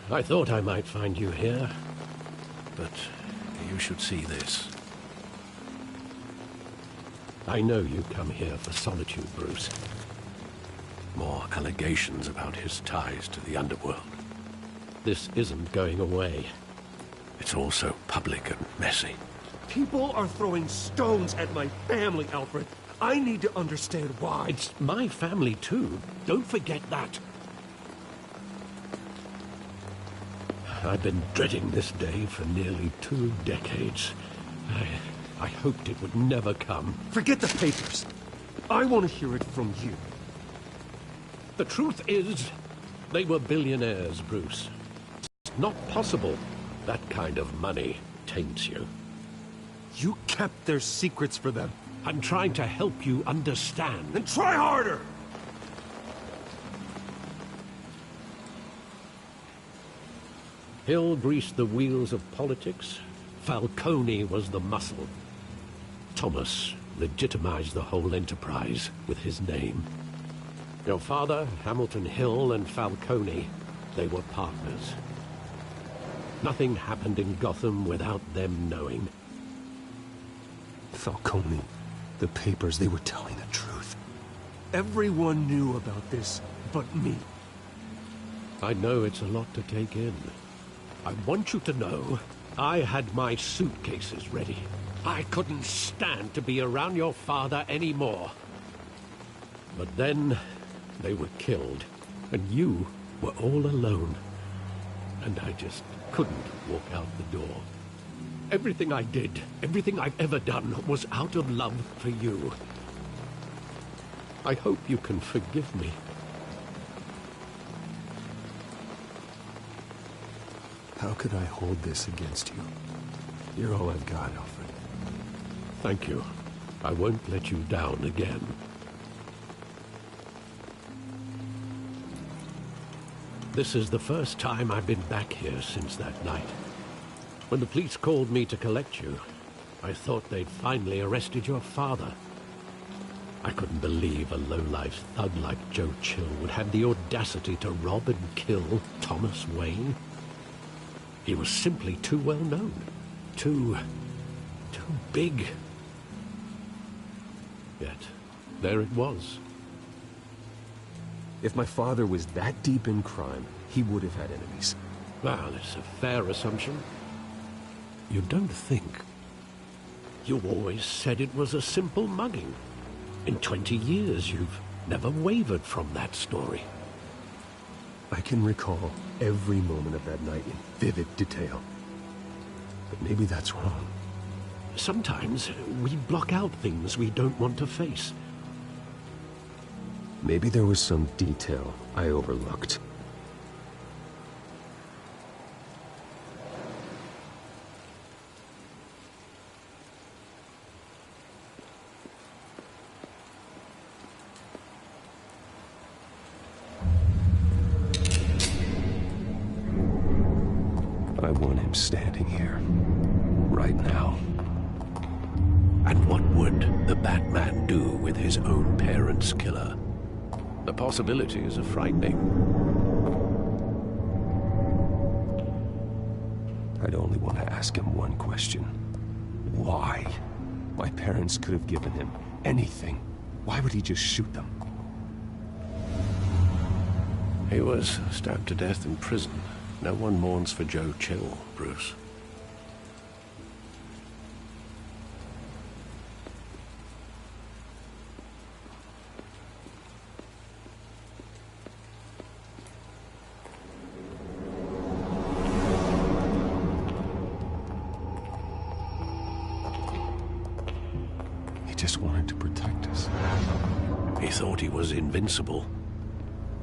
I thought I might find you here, but you should see this. I know you come here for solitude, Bruce. More allegations about his ties to the underworld. This isn't going away. It's all so public and messy. People are throwing stones at my family, Alfred. I need to understand why. It's my family too. Don't forget that. I've been dreading this day for nearly 2 decades. I hoped it would never come. Forget the papers. I want to hear it from you. The truth is, they were billionaires, Bruce. It's not possible. That kind of money taints you. You kept their secrets for them. I'm trying to help you understand. Then try harder! Hill greased the wheels of politics. Falcone was the muscle. Thomas legitimized the whole enterprise with his name. Your father, Hamilton Hill, and Falcone, they were partners. Nothing happened in Gotham without them knowing. Falcone, the papers, they were telling the truth. Everyone knew about this but me. I know it's a lot to take in. I want you to know, I had my suitcases ready. I couldn't stand to be around your father anymore. But then, they were killed, and you were all alone. And I just couldn't walk out the door. Everything I did, everything I've ever done, was out of love for you. I hope you can forgive me. How could I hold this against you? You're all I've got, Alfred. Thank you. I won't let you down again. This is the first time I've been back here since that night. When the police called me to collect you, I thought they'd finally arrested your father. I couldn't believe a low-life thug like Joe Chill would have the audacity to rob and kill Thomas Wayne. He was simply too well known. Too big. Yet, there it was. If my father was that deep in crime, he would have had enemies. Well, it's a fair assumption. You don't think. You always said it was a simple mugging. In 20 years, you've never wavered from that story. I can recall every moment of that night in vivid detail. But maybe that's wrong. Sometimes we block out things we don't want to face. Maybe there was some detail I overlooked. I want him standing here, right now. And what would the Batman do with his own parents' killer? The possibilities are frightening. I'd only want to ask him one question. Why? My parents could have given him anything. Why would he just shoot them? He was stabbed to death in prison. No one mourns for Joe Chill, Bruce. He just wanted to protect us. He thought he was invincible.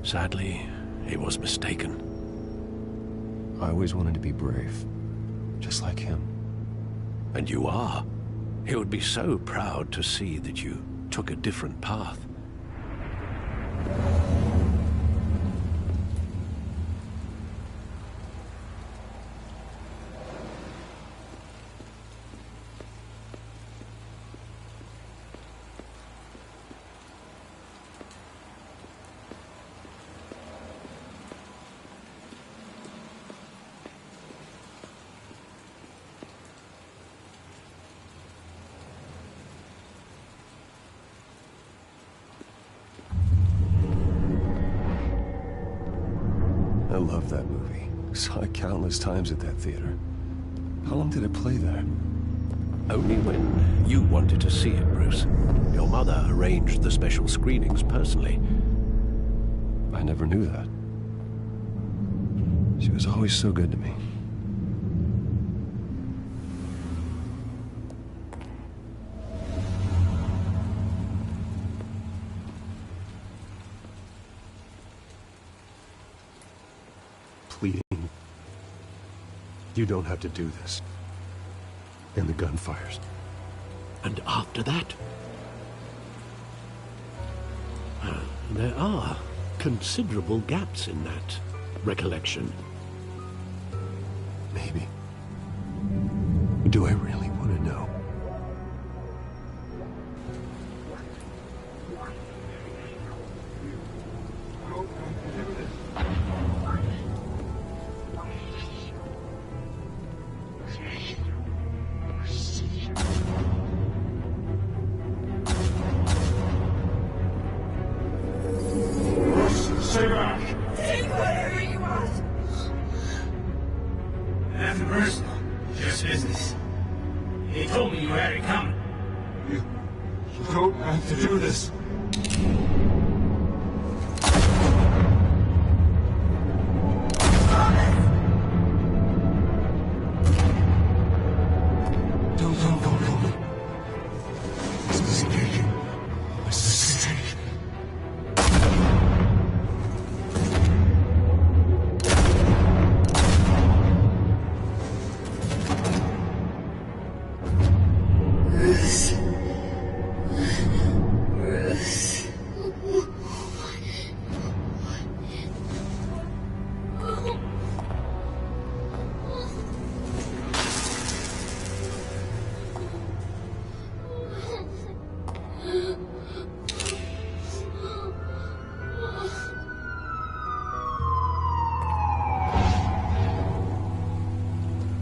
Sadly, he was mistaken. I always wanted to be brave, just like him. And you are. He would be so proud to see that you took a different path. I love that movie. Saw it countless times at that theater. How long did it play there? Only when you wanted to see it, Bruce. Your mother arranged the special screenings personally. I never knew that. She was always so good to me. Pleading. You don't have to do this. And the gun fires. And after that? There are considerable gaps in that recollection. Maybe. Do I really want to know? Stay back! Take whatever you want! Nothing personal, just business. He told me you had it coming. You don't have to do this. Don't. It's a mistake. It's a mistake.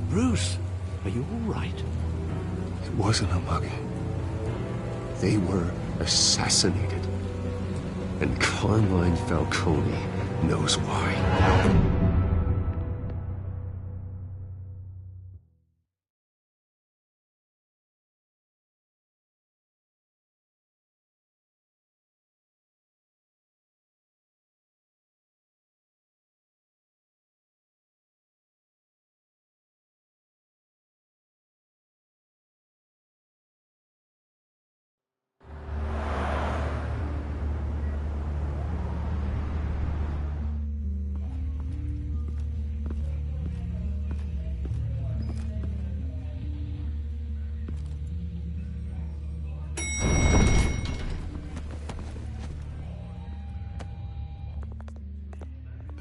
Bruce, are you all right? It wasn't a mug. They were assassinated. And Carmine Falcone knows why.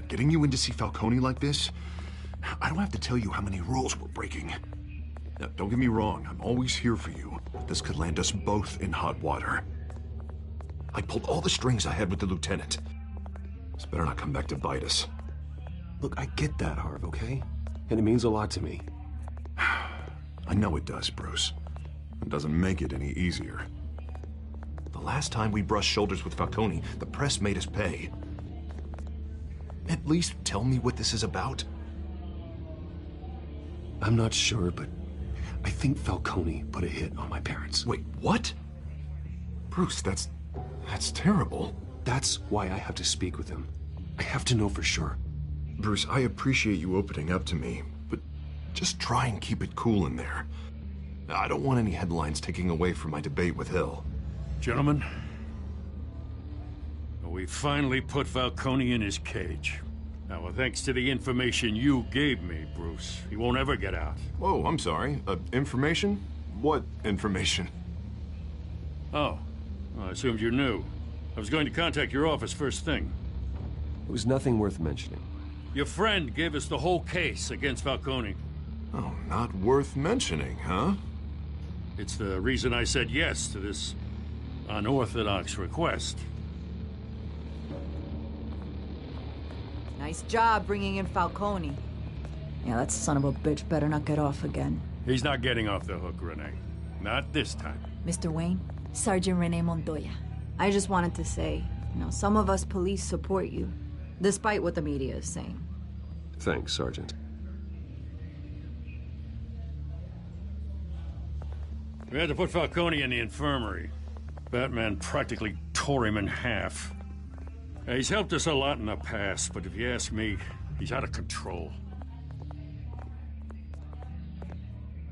Getting you in to see Falcone like this, I don't have to tell you how many rules we're breaking. Now, don't get me wrong, I'm always here for you. But this could land us both in hot water. I pulled all the strings I had with the lieutenant. This better not come back to bite us. Look, I get that, Harv, okay? And it means a lot to me. I know it does, Bruce. It doesn't make it any easier. The last time we brushed shoulders with Falcone, the press made us pay. At least tell me what this is about. I'm not sure, but I think Falcone put a hit on my parents. Wait, what? Bruce, that's terrible. That's why I have to speak with him. I have to know for sure. Bruce, I appreciate you opening up to me, but just try and keep it cool in there. I don't want any headlines taking away from my debate with Hill. Gentlemen, we finally put Falcone in his cage. Now, thanks to the information you gave me, Bruce, he won't ever get out. Whoa, I'm sorry. Information? What information? Oh, well, I assumed you knew. I was going to contact your office first thing. It was nothing worth mentioning. Your friend gave us the whole case against Falcone. Oh, not worth mentioning, huh? It's the reason I said yes to this unorthodox request. Nice job bringing in Falcone. Yeah, that son of a bitch better not get off again. He's not getting off the hook, Renee. Not this time. Mr. Wayne, Sergeant Renee Montoya. I just wanted to say, some of us police support you, despite what the media is saying. Thanks, Sergeant. We had to put Falcone in the infirmary. Batman practically tore him in half. He's helped us a lot in the past, but if you ask me, he's out of control.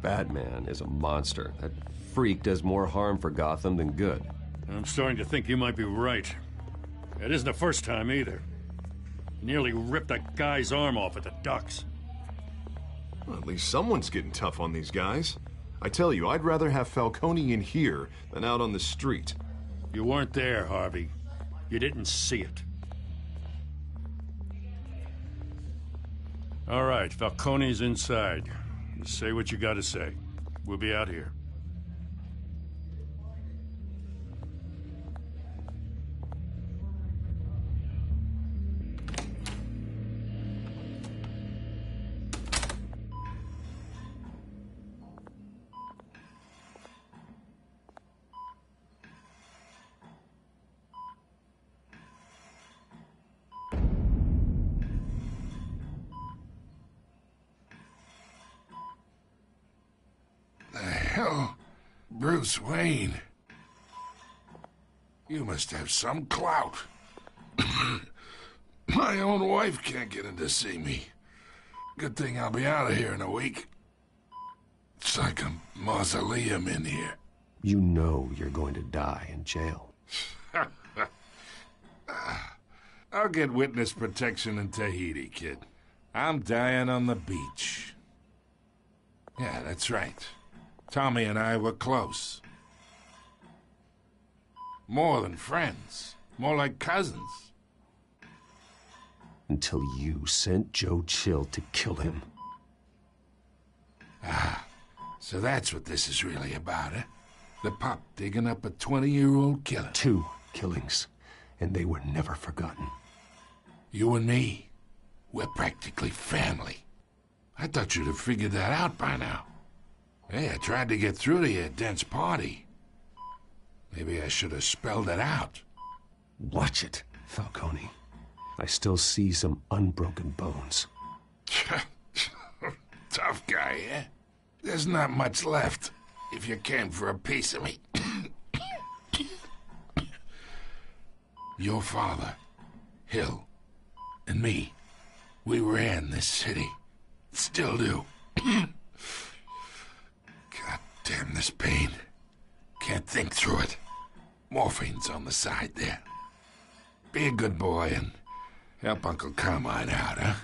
Batman is a monster. That freak does more harm for Gotham than good. I'm starting to think you might be right. It isn't the first time either. Nearly ripped that guy's arm off at the docks. Well, at least someone's getting tough on these guys. I tell you, I'd rather have Falcone in here than out on the street. You weren't there, Harvey. You didn't see it. All right, Falcone's inside. Just say what you gotta say. We'll be out here. Hell, Bruce Wayne. You must have some clout. My own wife can't get in to see me. Good thing I'll be out of here in a week. It's like a mausoleum in here. You know you're going to die in jail. I'll get witness protection in Tahiti, kid. I'm dying on the beach. Yeah, that's right. Tommy and I were close. More than friends. More like cousins. Until you sent Joe Chill to kill him. Ah, so that's what this is really about, eh? The pup digging up a 20-year-old killer. 2 killings, and they were never forgotten. You and me, we're practically family. I thought you'd have figured that out by now. Hey, I tried to get through to your dense party. Maybe I should have spelled it out. Watch it, Falcone. I still see some unbroken bones. Tough guy, eh? There's not much left if you came for a piece of me. Your father, Hill, and me, we ran this city. Still do. God damn this pain. Can't think through it. Morphine's on the side there. Be a good boy and help Uncle Carmine out, huh?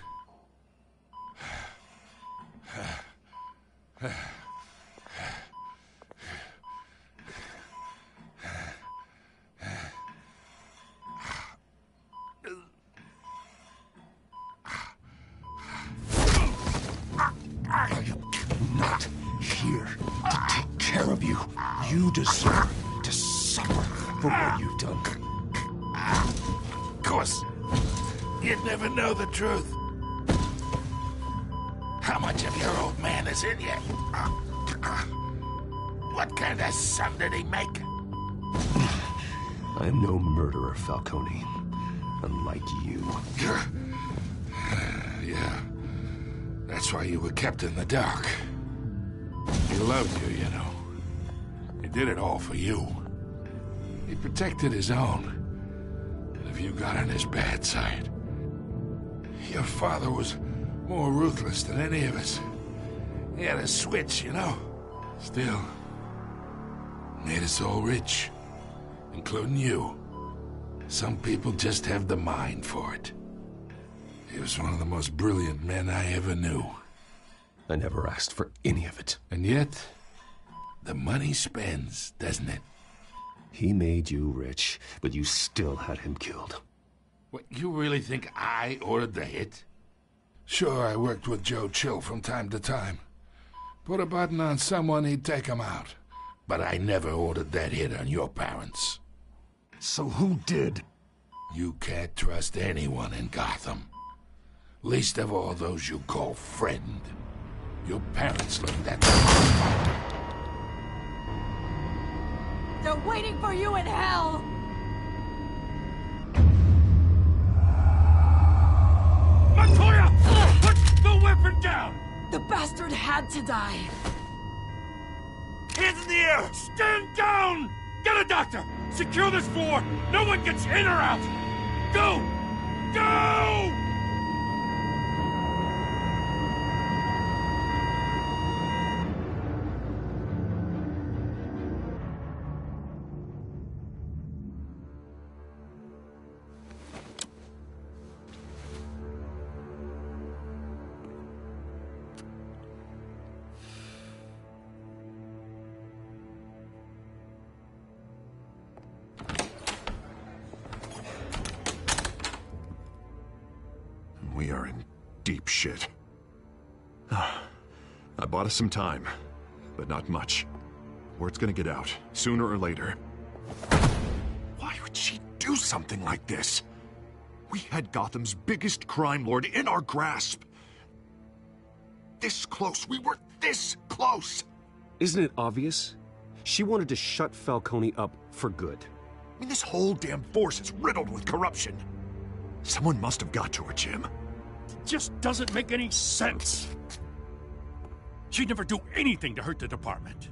I am not here to take care of you. You deserve to suffer for what you've done. Of course, you'd never know the truth. How much of your old man is in you? What kind of son did he make? I'm no murderer, Falcone. Unlike you. Yeah. That's why you were kept in the dark. He loved you, you know. He did it all for you. He protected his own. And if you got on his bad side, your father was more ruthless than any of us. He had a switch, you know. Still, made us all rich, including you. Some people just have the mind for it. He was one of the most brilliant men I ever knew. I never asked for any of it. And yet, the money spends, doesn't it? He made you rich, but you still had him killed. What, you really think I ordered the hit? Sure, I worked with Joe Chill from time to time. Put a button on someone, he'd take him out. But I never ordered that hit on your parents. So who did? You can't trust anyone in Gotham. Least of all those you call friend. Your parents learned that. They're waiting for you in hell! Montoya! What? bastard had to die. Hands in the air! Stand down! Get a doctor! Secure this floor! No one gets in or out! Go! Go! We are in deep shit. I bought us some time, but not much. Word's gonna get out, sooner or later. Why would she do something like this? We had Gotham's biggest crime lord in our grasp. This close, we were this close! Isn't it obvious? She wanted to shut Falcone up for good. I mean, this whole damn force is riddled with corruption. Someone must have got to her, Jim. It just doesn't make any sense. She'd never do anything to hurt the department.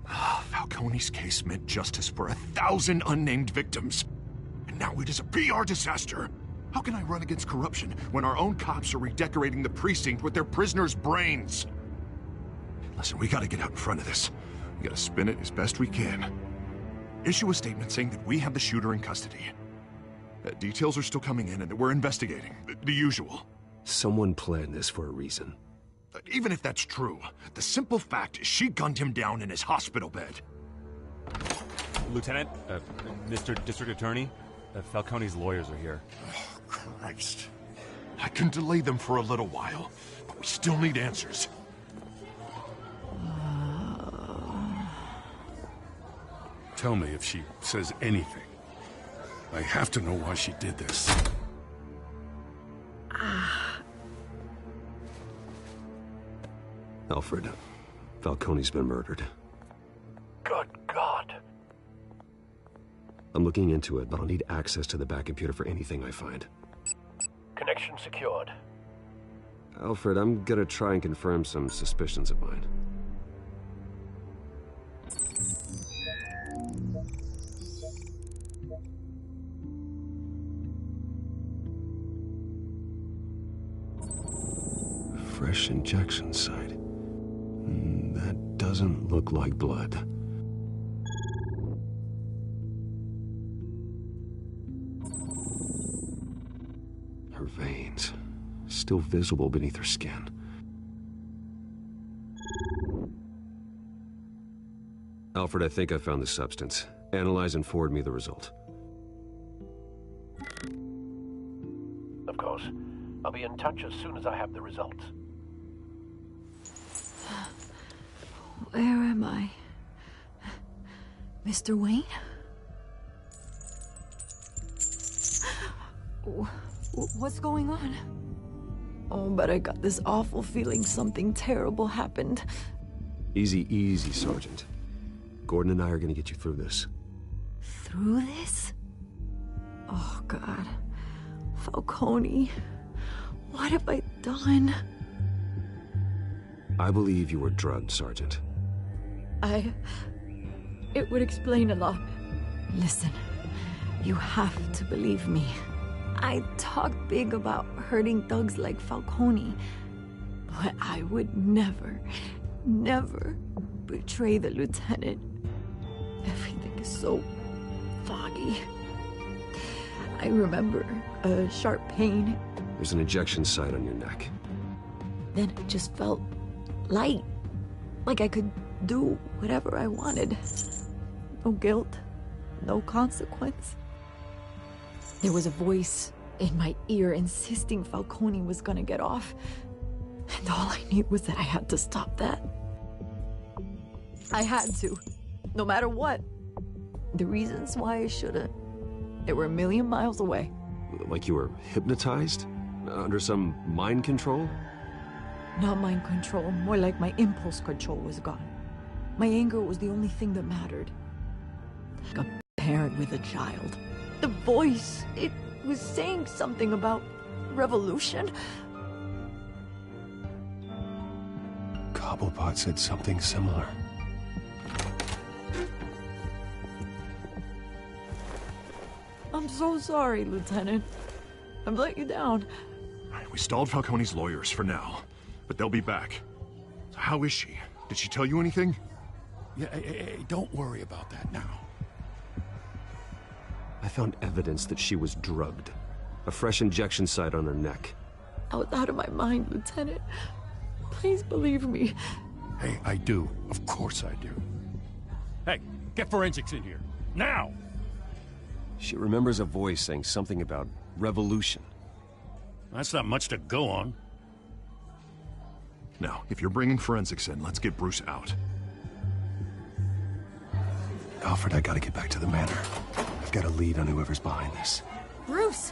Falcone's case meant justice for 1,000 unnamed victims. And now it is a PR disaster. How can I run against corruption when our own cops are redecorating the precinct with their prisoners' brains? Listen, we gotta get out in front of this. We gotta spin it as best we can. Issue a statement saying that we have the shooter in custody. Details are still coming in and that we're investigating. The usual. Someone planned this for a reason. Even if that's true, the simple fact is she gunned him down in his hospital bed. Lieutenant, Mr. District Attorney, Falcone's lawyers are here. Oh, Christ. I can delay them for a little while, but we still need answers. Tell me if she says anything. I have to know why she did this. Alfred, Falcone's been murdered. Good God. I'm looking into it, but I'll need access to the back computer for anything I find. Connection secured. Alfred, I'm gonna try and confirm some suspicions of mine. Fresh injection site. That doesn't look like blood. Her veins, still visible beneath her skin. Alfred, I think I found the substance. Analyze and forward me the result. Of course. I'll be in touch as soon as I have the results. Where am I? Mr. Wayne? What's going on? Oh, but I got this awful feeling something terrible happened. Easy, easy, Sergeant. Gordon and I are gonna get you through this. Through this? Oh, God. Falcone. What have I done? I believe you were drugged, Sergeant. It would explain a lot. Listen, you have to believe me. I talk big about hurting thugs like Falcone, but I would never, never betray the lieutenant. Everything is so foggy. I remember a sharp pain. There's an injection site on your neck. Then it just felt light, like I could do whatever I wanted. No guilt, no consequence. There was a voice in my ear insisting Falcone was gonna get off, and all I knew was that I had to stop that. I had to, no matter what. The reasons why I shouldn't, they were a million miles away. Like you were hypnotized? Under some mind control? Not mind control, more like my impulse control was gone. My anger was the only thing that mattered. Like a parent with a child. The voice, it was saying something about revolution. Cobblepot said something similar. I'm so sorry, Lieutenant. I've let you down. We stalled Falcone's lawyers for now, but they'll be back. So how is she? Did she tell you anything? Yeah, hey, don't worry about that now. I found evidence that she was drugged. A fresh injection site on her neck. I was out of my mind, Lieutenant. Please believe me. Hey, I do. Of course I do. Hey, get forensics in here. Now! She remembers a voice saying something about revolution. That's not much to go on. Now, if you're bringing forensics in, let's get Bruce out. Alfred, I gotta get back to the manor. I've got a lead on whoever's behind this. Bruce!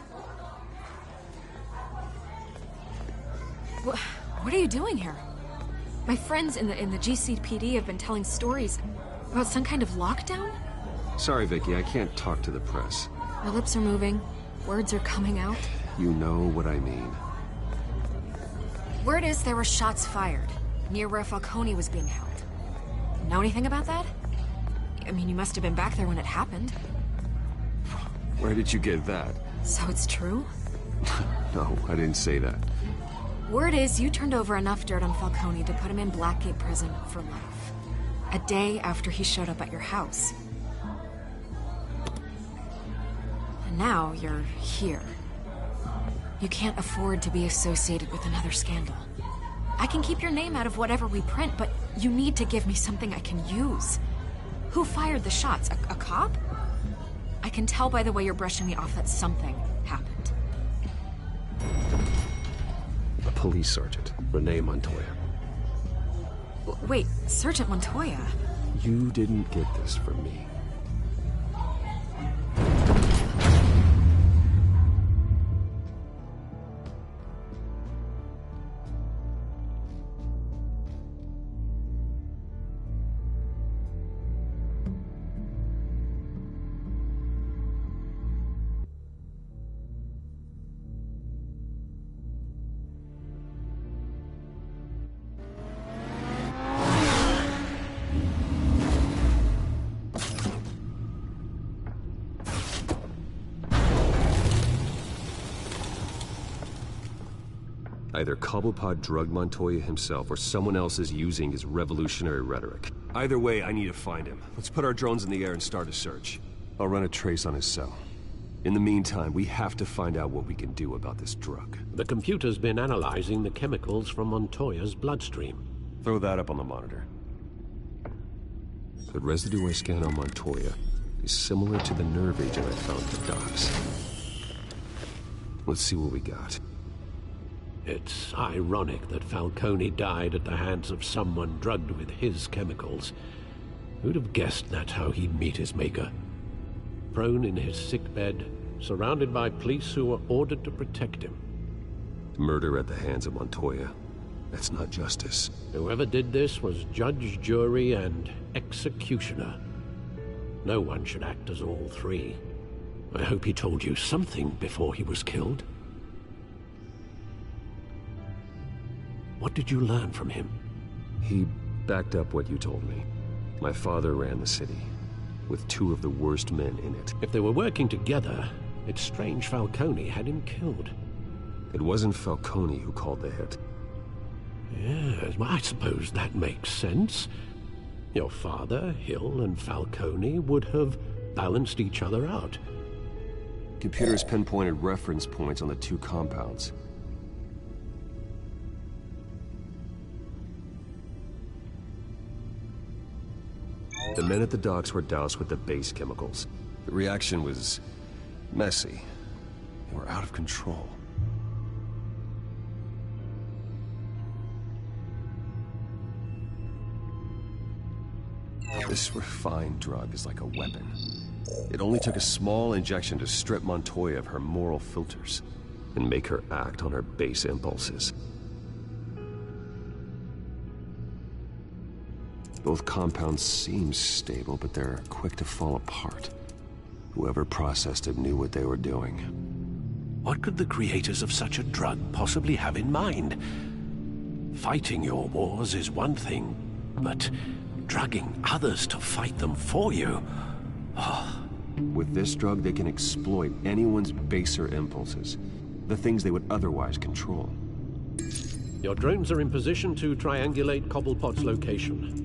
What are you doing here? My friends in the GCPD have been telling stories about some kind of lockdown? Sorry, Vicky, I can't talk to the press. My lips are moving. Words are coming out. You know what I mean. Word is there were shots fired near where Falcone was being held. Know anything about that? I mean, you must have been back there when it happened. Where did you get that? So it's true? No, I didn't say that. Word is you turned over enough dirt on Falcone to put him in Blackgate Prison for life. A day after he showed up at your house. And now you're here. You can't afford to be associated with another scandal. I can keep your name out of whatever we print, but you need to give me something I can use. Who fired the shots? A cop? I can tell by the way you're brushing me off that something happened. A police sergeant, Renee Montoya. Wait, Sergeant Montoya? You didn't get this from me. Either Cobblepot drugged Montoya himself, or someone else is using his revolutionary rhetoric. Either way, I need to find him. Let's put our drones in the air and start a search. I'll run a trace on his cell. In the meantime, we have to find out what we can do about this drug. The computer's been analyzing the chemicals from Montoya's bloodstream. Throw that up on the monitor. The residue I scanned on Montoya is similar to the nerve agent I found at the docks. Let's see what we got. It's ironic that Falcone died at the hands of someone drugged with his chemicals. Who'd have guessed that's how he'd meet his maker? Prone in his sickbed, surrounded by police who were ordered to protect him. Murder at the hands of Montoya. That's not justice. Whoever did this was judge, jury, and executioner. No one should act as all three. I hope he told you something before he was killed. What did you learn from him? He backed up what you told me. My father ran the city, with two of the worst men in it. If they were working together, it's strange Falcone had him killed. It wasn't Falcone who called the hit. Yes, well, I suppose that makes sense. Your father, Hill, and Falcone would have balanced each other out. Computers pinpointed reference points on the two compounds. The men at the docks were doused with the base chemicals. The reaction was messy. They were out of control. This refined drug is like a weapon. It only took a small injection to strip Montoya of her moral filters and make her act on her base impulses. Both compounds seem stable, but they're quick to fall apart. Whoever processed it knew what they were doing. What could the creators of such a drug possibly have in mind? Fighting your wars is one thing, but drugging others to fight them for you... Oh. With this drug, they can exploit anyone's baser impulses. The things they would otherwise control. Your drones are in position to triangulate Cobblepot's location.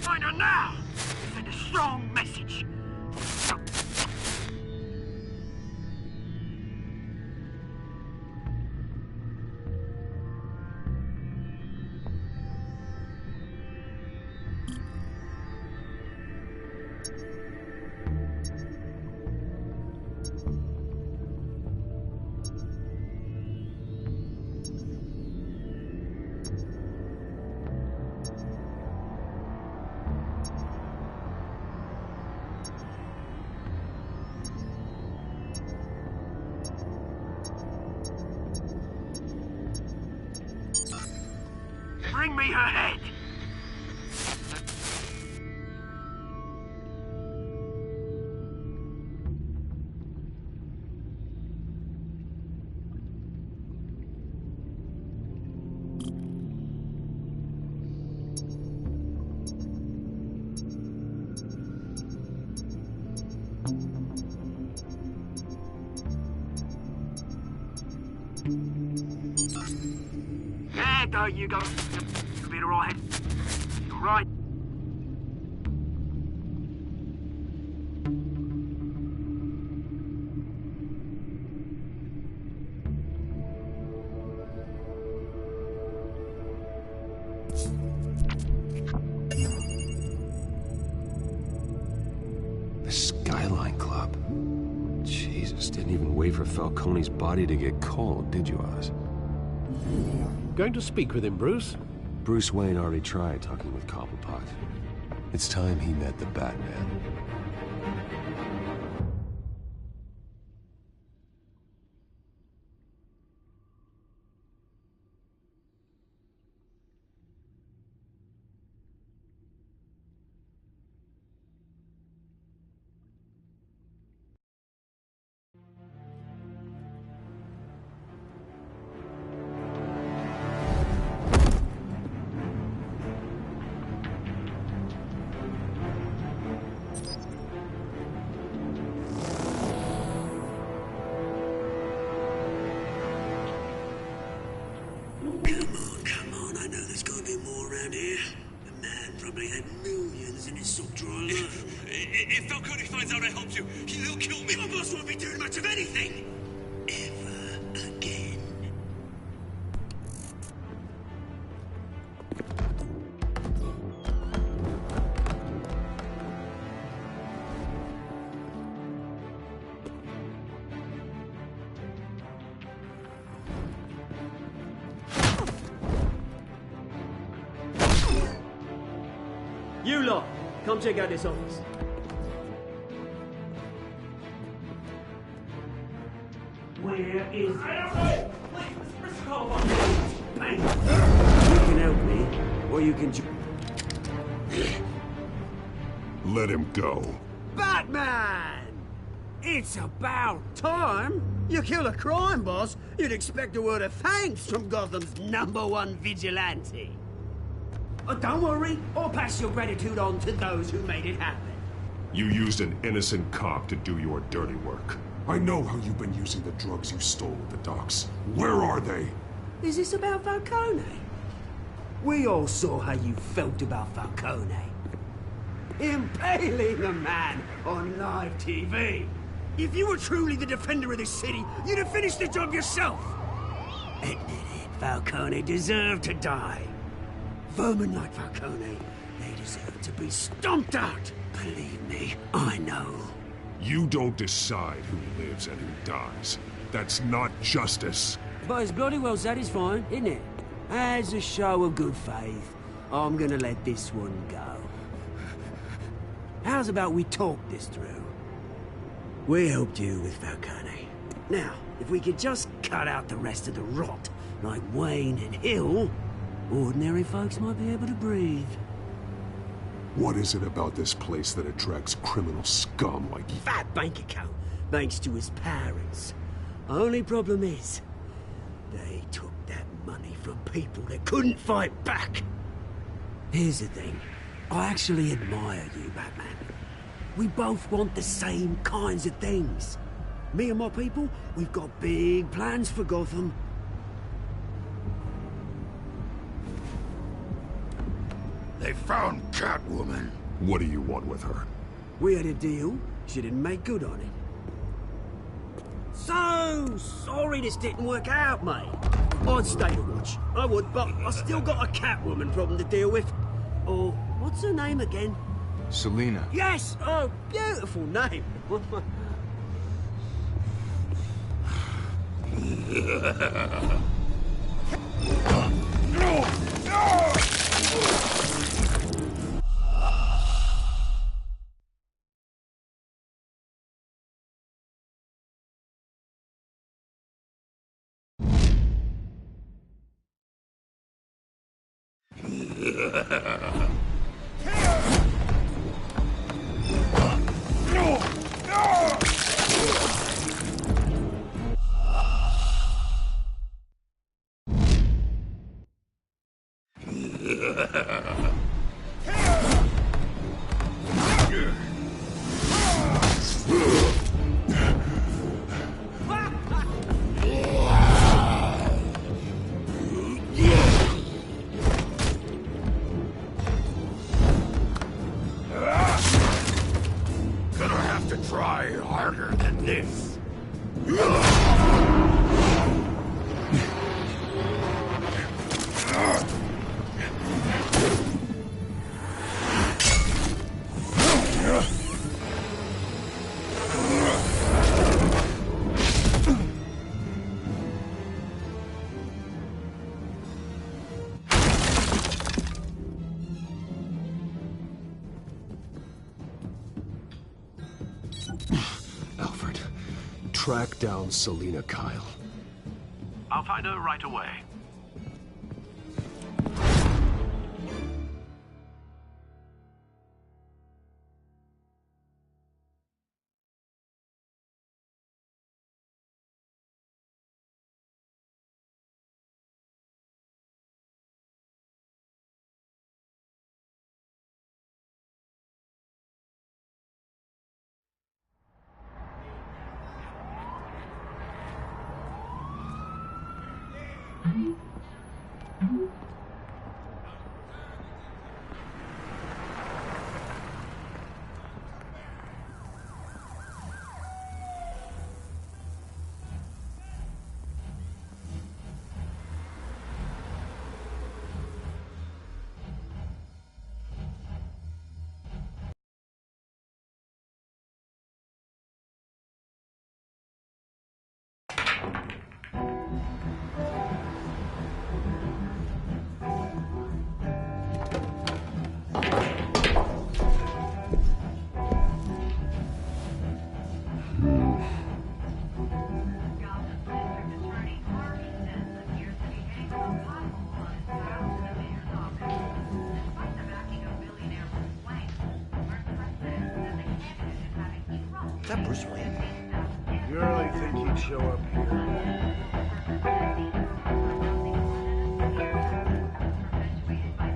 Find her now! Send a strong message. Bring me her head! There you go. You'll be alright. You're right. The Skyline Club. Jesus, didn't even wait for Falcone's body to get cold, did you, Oz? Going to speak with him, Bruce? Bruce Wayne already tried talking with Cobblepot. It's time he met the Batman. If Falcone finds out I helped you, he'll kill me. Your boss won't be doing much of anything! Ever again. You lot, come check out this office. Where is... I don't know! Please, Mr. Cobblepot! Bang! You can help me, or you can... Let him go. Batman! It's about time. You kill a crime boss, you'd expect a word of thanks from Gotham's #1 vigilante. Oh, don't worry, I'll pass your gratitude on to those who made it happen. You used an innocent cop to do your dirty work. I know how you've been using the drugs you stole at the docks. Where are they? Is this about Falcone? We all saw how you felt about Falcone. Impaling a man on live TV. If you were truly the defender of this city, you'd have finished the job yourself. Admit it, Falcone deserved to die. Vermin like Falcone, they deserve to be stomped out. Believe me, I know. You don't decide who lives and who dies. That's not justice. But it's bloody well satisfying, isn't it? As a show of good faith, I'm gonna let this one go. How's about we talk this through? We helped you with Falcone. Now, if we could just cut out the rest of the rot, like Wayne and Hill, ordinary folks might be able to breathe. What is it about this place that attracts criminal scum like you? Fat bank account, thanks to his parents. Only problem is, they took that money from people that couldn't fight back. Here's the thing. I actually admire you, Batman. We both want the same kinds of things. Me and my people, we've got big plans for Gotham. They found Catwoman. What do you want with her? We had a deal. She didn't make good on it. So sorry this didn't work out, mate. I'd stay to watch. I would, but I still got a Catwoman problem to deal with. Or, what's her name again? Selina. Yes! Oh, beautiful name. Gonna have to try harder than this. Alfred, track down Selina Kyle. I'll find her right away. Is that Bruce Wayne? You really think he'd show up here?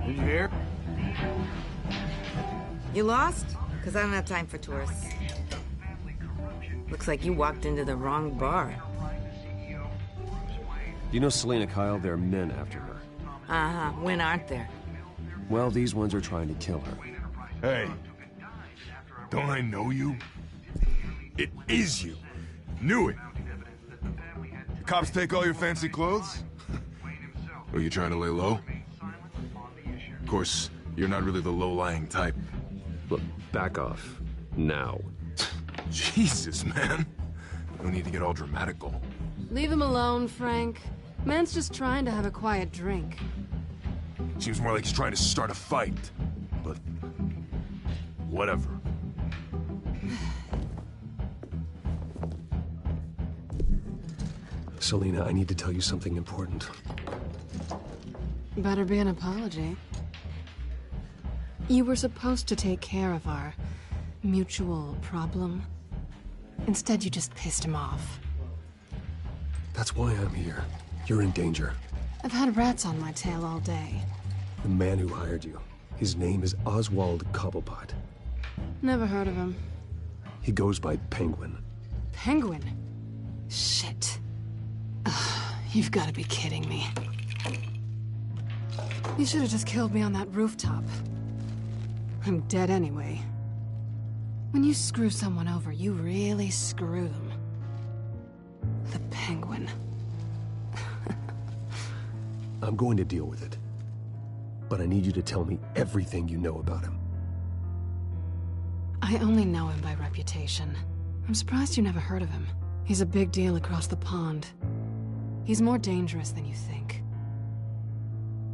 Did you hear? You lost? Because I don't have time for tourists. Looks like you walked into the wrong bar. You know Selina Kyle? There are men after her. Uh-huh. When aren't there? Well, these ones are trying to kill her. Hey, don't I know you? It is you. Knew it. cops take all your fancy clothes? Are you trying to lay low? Of course, you're not really the low-lying type. Look, back off. Now. Jesus, man. No need to get all dramatical. Leave him alone, Frank. Man's just trying to have a quiet drink. Seems more like he's trying to start a fight. But... whatever. Selina, I need to tell you something important. Better be an apology. You were supposed to take care of our mutual problem. Instead, you just pissed him off. That's why I'm here. You're in danger. I've had rats on my tail all day. The man who hired you. His name is Oswald Cobblepot. Never heard of him. He goes by Penguin. Penguin? Shit. Ugh, you've got to be kidding me. You should have just killed me on that rooftop. I'm dead anyway. When you screw someone over, you really screw them. The Penguin. I'm going to deal with it. But I need you to tell me everything you know about him. I only know him by reputation. I'm surprised you never heard of him. He's a big deal across the pond. He's more dangerous than you think.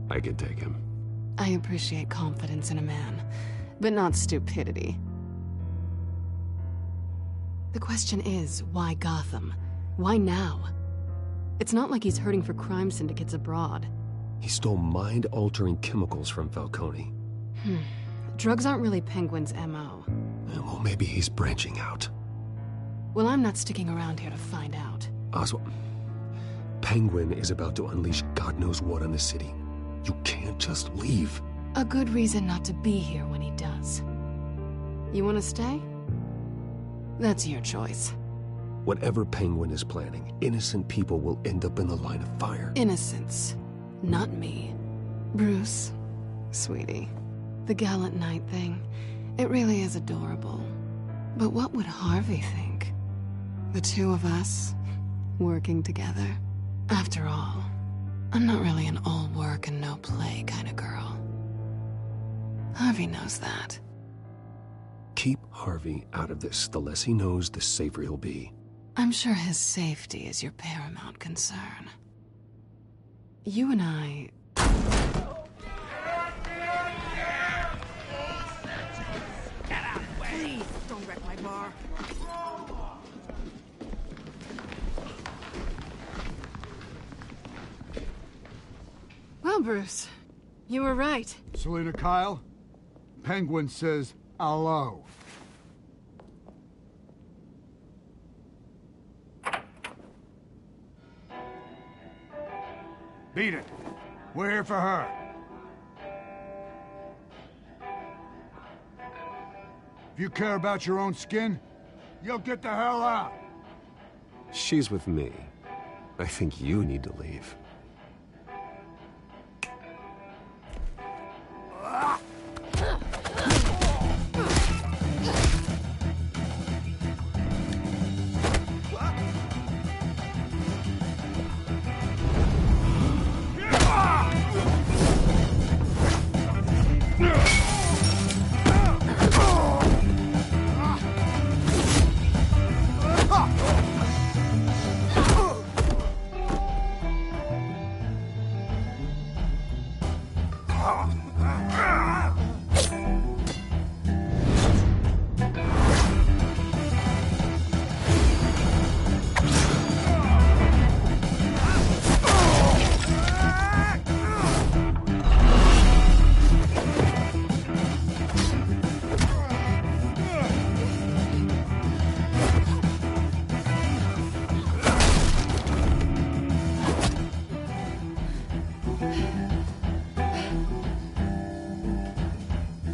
I can take him. I appreciate confidence in a man, but not stupidity. The question is, why Gotham? Why now? It's not like he's hurting for crime syndicates abroad. He stole mind-altering chemicals from Falcone. Drugs aren't really Penguin's MO. Well, maybe he's branching out. Well, I'm not sticking around here to find out. Oswald, Penguin is about to unleash God knows what on the city. You can't just leave. A good reason not to be here when he does. You want to stay? That's your choice. Whatever Penguin is planning, innocent people will end up in the line of fire. Innocence. Not me. Bruce, sweetie, the gallant knight thing, it really is adorable. But what would Harvey think? The two of us, working together. After all, I'm not really an all work and no play kind of girl. Harvey knows that. Keep Harvey out of this. The less he knows, the safer he'll be. I'm sure his safety is your paramount concern. You and I... Get out of the way! Please, don't wreck my bar. Well, Bruce, you were right. Selina Kyle, Penguin says hello. Beat it. We're here for her. If you care about your own skin, you'll get the hell out. She's with me. I think you need to leave.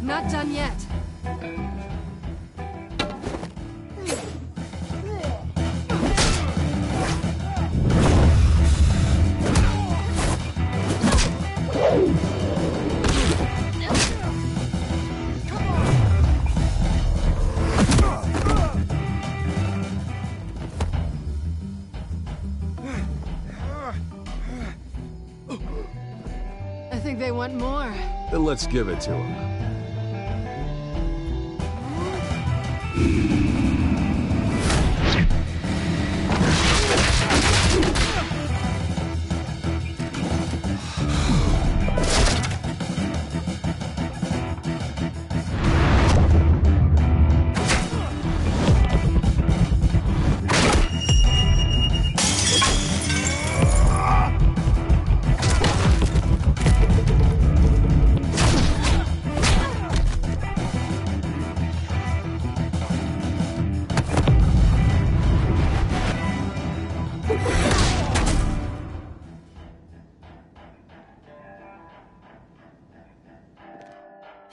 Not done yet. think they want more. Then let's give it to them.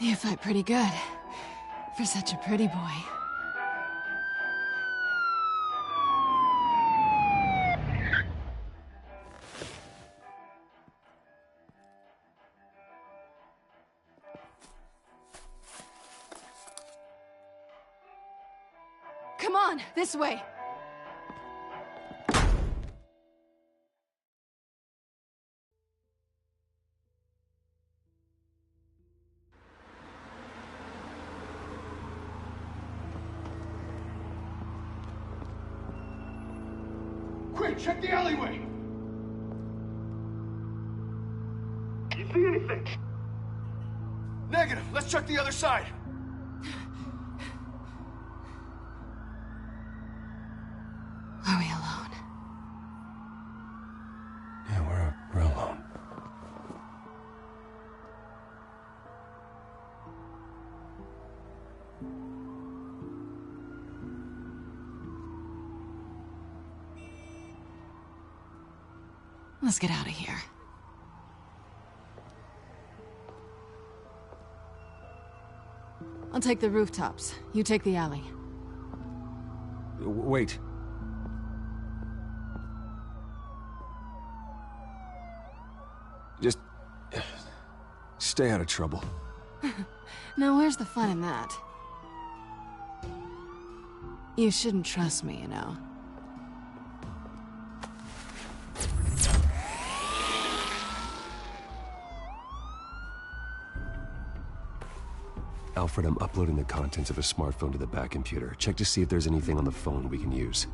You fight pretty good. For such a pretty boy. Come on, this way. Quick, check the alleyway! You see anything? Negative. Let's check the other side. Are we alone? Yeah, we're alone. Let's get out of here. I'll take the rooftops. You take the alley. Wait. Just... stay out of trouble. Now where's the fun in that? You shouldn't trust me, you know. Alfred, I'm uploading the contents of a smartphone to the back computer. Check to see if there's anything on the phone we can use.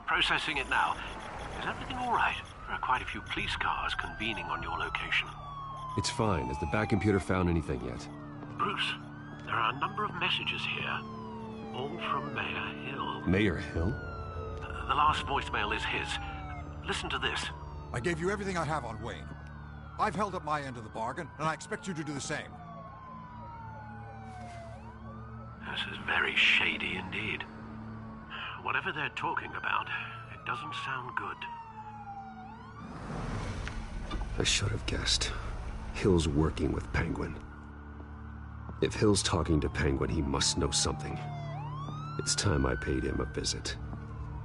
Processing it now. Is everything all right? There are quite a few police cars convening on your location. It's fine. Has the back computer found anything yet? Bruce, there are a number of messages here. All from Mayor Hill. Mayor Hill? The last voicemail is his. Listen to this. I gave you everything I have on Wayne. I've held up my end of the bargain, and I expect you to do the same. This is very shady indeed. Whatever they're talking about, it doesn't sound good. I should have guessed. Hill's working with Penguin. If Hill's talking to Penguin, he must know something. It's time I paid him a visit.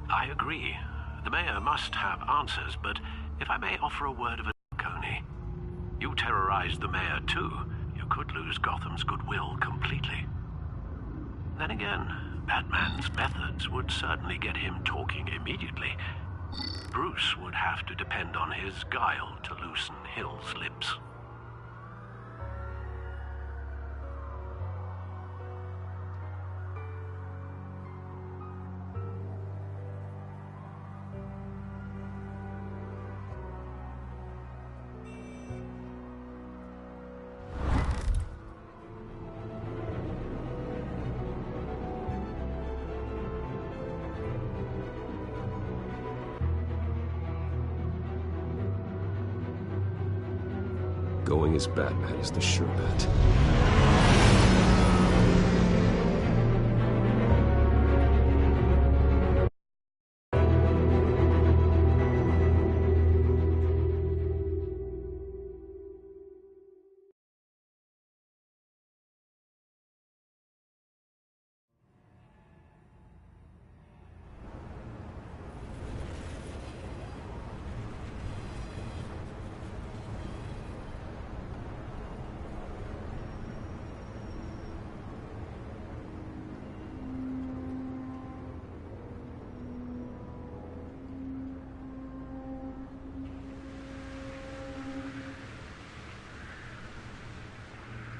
I agree. The mayor must have answers, but if I may offer a word of advice, Coney, you terrorized the mayor too. You could lose Gotham's goodwill completely. Then again, Batman's methods would certainly get him talking immediately. Bruce would have to depend on his guile to loosen Hill's lips. Going as Batman is the sure bet.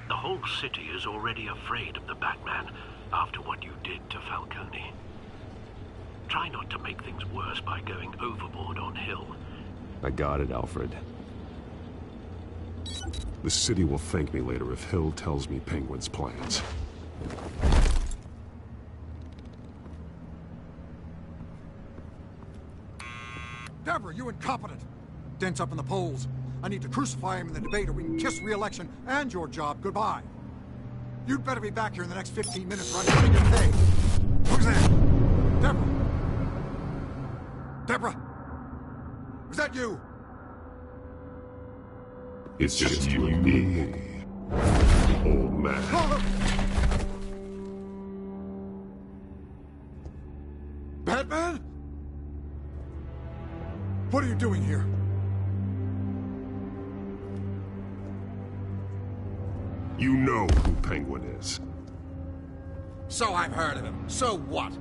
The whole city is already afraid of the Batman after what you did to Falcone. Try not to make things worse by going overboard on Hill. I got it, Alfred. The city will thank me later if Hill tells me Penguin's plans. Deborah, you incompetent! Dent's up in the polls. I need to crucify him in the debate or we can kiss re-election and your job goodbye. You'd better be back here in the next 15 minutes or I'm cutting your pay. Who's there? Deborah! Deborah! Is that you? It's just you and me, old man. Batman? What are you doing here? You know who Penguin is. So I've heard of him. So what?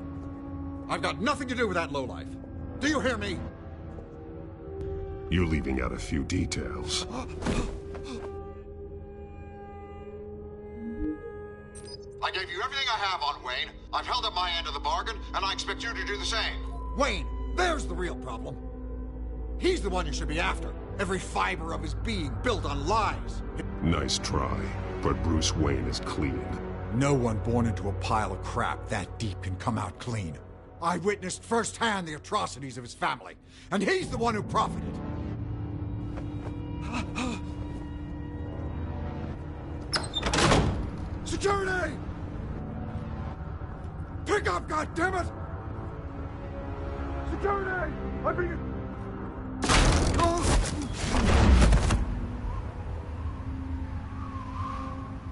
I've got nothing to do with that lowlife. Do you hear me? You're leaving out a few details. I gave you everything I have on Wayne. I've held up my end of the bargain, and I expect you to do the same. Wayne, there's the real problem. He's the one you should be after. Every fiber of his being built on lies. Nice try, but Bruce Wayne is clean. No one born into a pile of crap that deep can come out clean. I witnessed firsthand the atrocities of his family, and he's the one who profited. Security! Pick up, goddammit! Security! I'm being...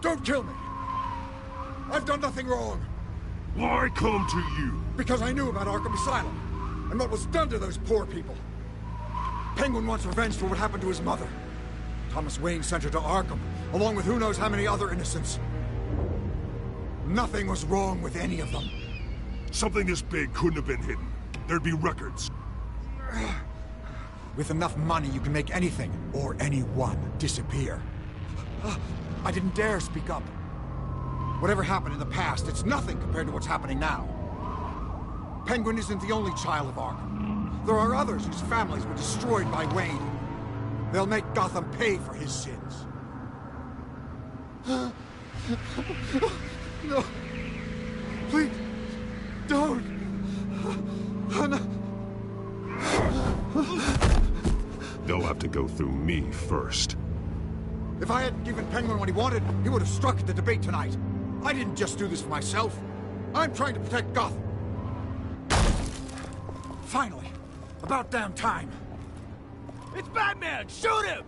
Don't kill me! I've done nothing wrong! Why come to you? Because I knew about Arkham Asylum, and what was done to those poor people. Penguin wants revenge for what happened to his mother. Thomas Wayne sent her to Arkham, along with who knows how many other innocents. Nothing was wrong with any of them. Something this big couldn't have been hidden. There'd be records. With enough money, you can make anything, or anyone, disappear. I didn't dare speak up. Whatever happened in the past, it's nothing compared to what's happening now. Penguin isn't the only child of Arkham. There are others whose families were destroyed by Wayne. They'll make Gotham pay for his sins. No. Please, don't. They'll have to go through me first. If I hadn't given Penguin what he wanted, he would have struck at the debate tonight. I didn't just do this for myself. I'm trying to protect Gotham. Finally. About damn time. It's Batman! Shoot him!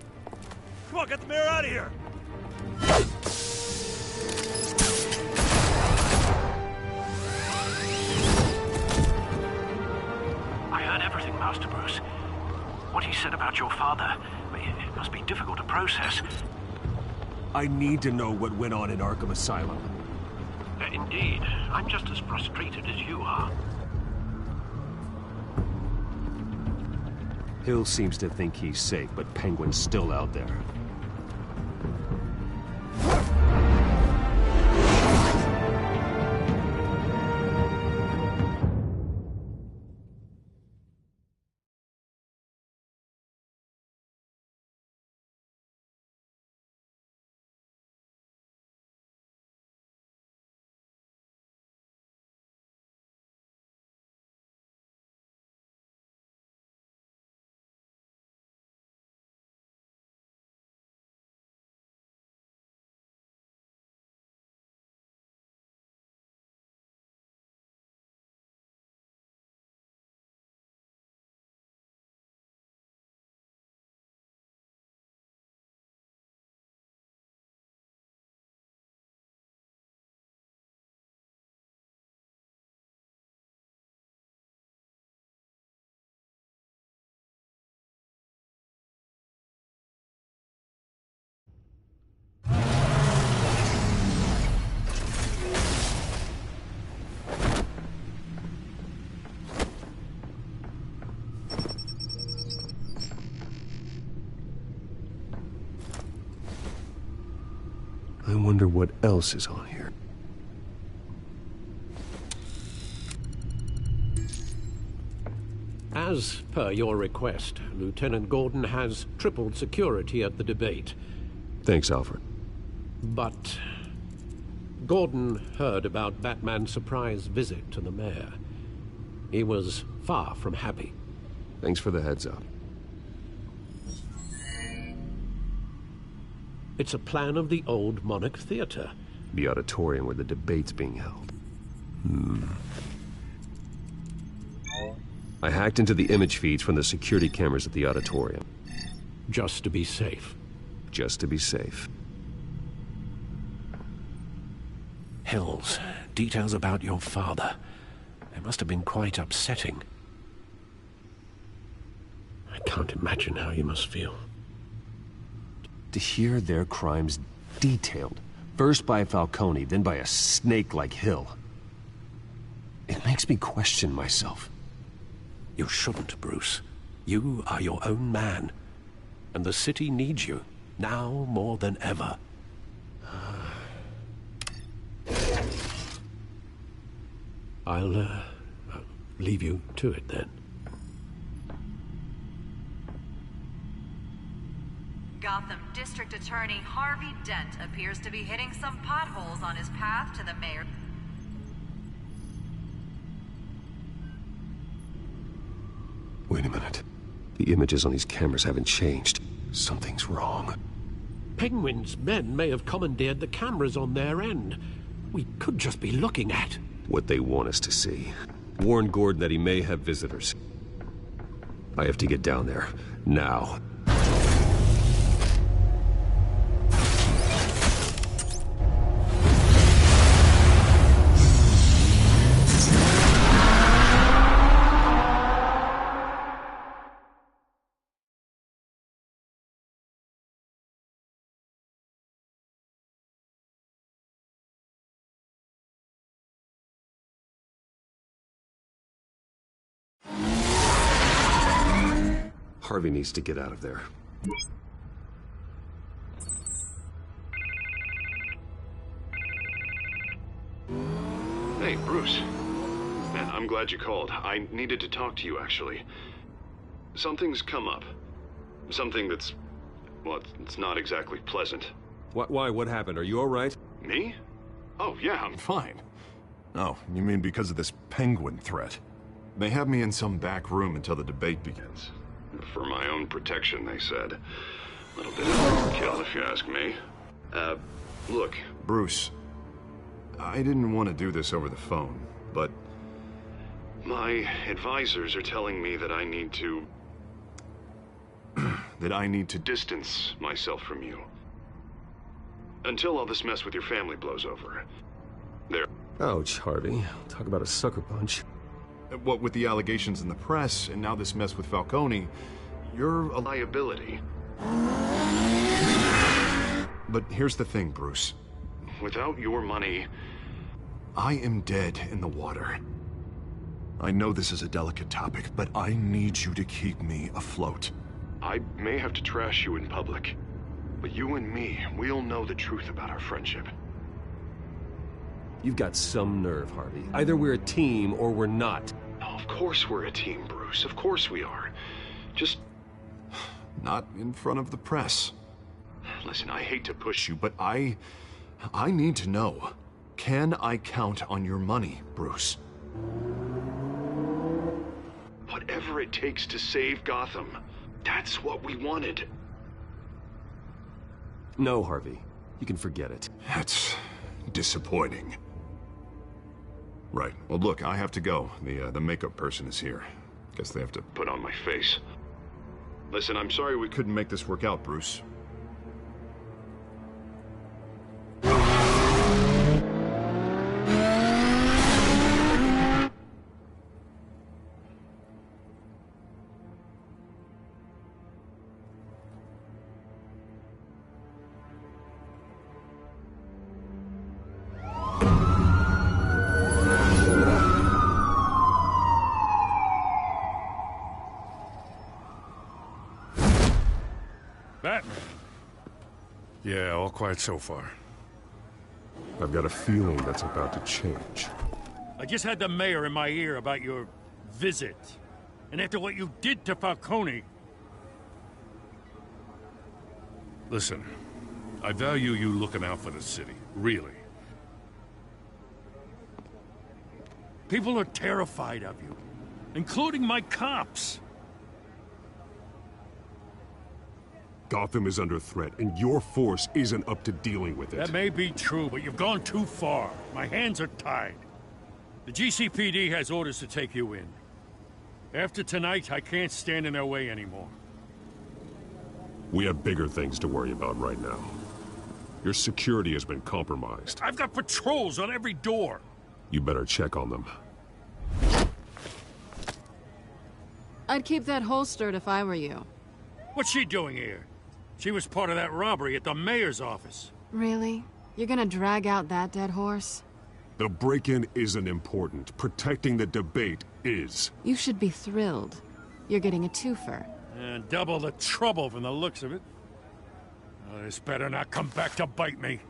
Come on, get the mayor out of here! I heard everything, Master Bruce. What he said about your father, it must be difficult to process. I need to know what went on in Arkham Asylum. Indeed. I'm just as frustrated as you are. Hill seems to think he's safe, but Penguin's still out there. I wonder what else is on here. As per your request, Lieutenant Gordon has tripled security at the debate. Thanks, Alfred. But Gordon heard about Batman's surprise visit to the mayor. He was far from happy. Thanks for the heads up. It's a plan of the old Monarch Theater. The auditorium where the debate's being held. I hacked into the image feeds from the security cameras at the auditorium. Just to be safe. Just to be safe. Hills, details about your father. They must have been quite upsetting. I can't imagine how you must feel. To hear their crimes detailed, first by Falcone, then by a snake like Hill. It makes me question myself. You shouldn't, Bruce. You are your own man. And the city needs you, now more than ever. I'll leave you to it then. Gotham District Attorney Harvey Dent appears to be hitting some potholes on his path to the mayor. Wait a minute. The images on these cameras haven't changed. Something's wrong. Penguin's men may have commandeered the cameras on their end. We could just be looking at what they want us to see. Warn Gordon that he may have visitors. I have to get down there. Now. Harvey needs to get out of there. Hey, Bruce. Man, I'm glad you called. I needed to talk to you, actually. Something's come up. Something that's... well, it's not exactly pleasant. Why? What happened? Are you all right? Me? Oh, yeah, I'm fine. Oh, you mean because of this penguin threat? They have me in some back room until the debate begins. For my own protection, they said. A little bit of overkill, if you ask me. Look, Bruce, I didn't want to do this over the phone, but my advisors are telling me that I need to... that I need to distance myself from you. Until all this mess with your family blows over. There. Ouch, Harvey. Talk about a sucker punch. What with the allegations in the press, and now this mess with Falcone, you're a liability. But here's the thing, Bruce. Without your money, I am dead in the water. I know this is a delicate topic, but I need you to keep me afloat. I may have to trash you in public, but you and me, we'll know the truth about our friendship. You've got some nerve, Harvey. Either we're a team or we're not. Of course we're a team, Bruce. Of course we are. Just not in front of the press. Listen, I hate to push you, but I need to know. Can I count on your money, Bruce? Whatever it takes to save Gotham. That's what we wanted. No, Harvey. You can forget it. That's disappointing. Right. Well, look, I have to go. The makeup person is here. Guess they have to put on my face. Listen, I'm sorry we couldn't make this work out, Bruce. Batman. Yeah, all quiet so far. I've got a feeling that's about to change. I just had the mayor in my ear about your visit. And after what you did to Falcone... Listen, I value you looking out for the city, really. People are terrified of you, including my cops. Gotham is under threat, and your force isn't up to dealing with it. That may be true, but you've gone too far. My hands are tied. The GCPD has orders to take you in. After tonight, I can't stand in their way anymore. We have bigger things to worry about right now. Your security has been compromised. I've got patrols on every door. You better check on them. I'd keep that holstered if I were you. What's she doing here? She was part of that robbery at the mayor's office. Really? You're gonna drag out that dead horse? The break-in isn't important. Protecting the debate is. You should be thrilled. You're getting a twofer. And double the trouble from the looks of it. Oh, this better not come back to bite me.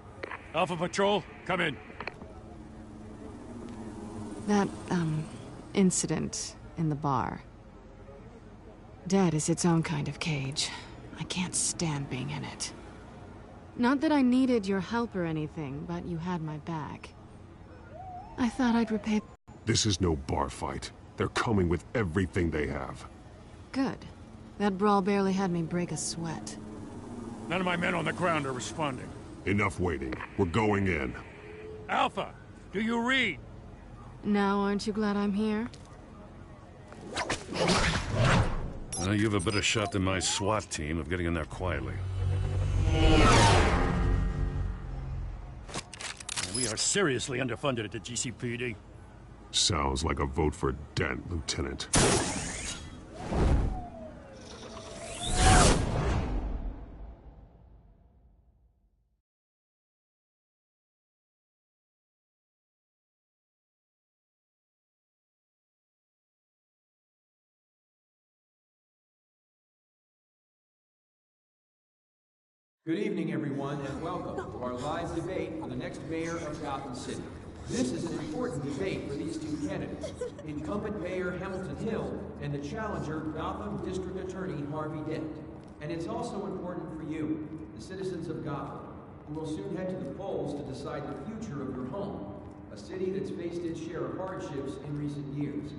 Alpha Patrol, come in. That, incident in the bar. Dead is its own kind of cage. I can't stand being in it. Not that I needed your help or anything, but you had my back. I thought I'd repay... This is no bar fight. They're coming with everything they have. Good. That brawl barely had me break a sweat. None of my men on the ground are responding. Enough waiting. We're going in. Alpha, do you read? Now, aren't you glad I'm here? You have a better shot than my SWAT team of getting in there quietly. We are seriously underfunded at the GCPD. Sounds like a vote for Dent, Lieutenant. Good evening, everyone, and welcome to our live debate for the next mayor of Gotham City. This is an important debate for these two candidates, incumbent Mayor Hamilton Hill and the challenger Gotham District Attorney Harvey Dent. And it's also important for you, the citizens of Gotham, who will soon head to the polls to decide the future of your home, a city that's faced its share of hardships in recent years.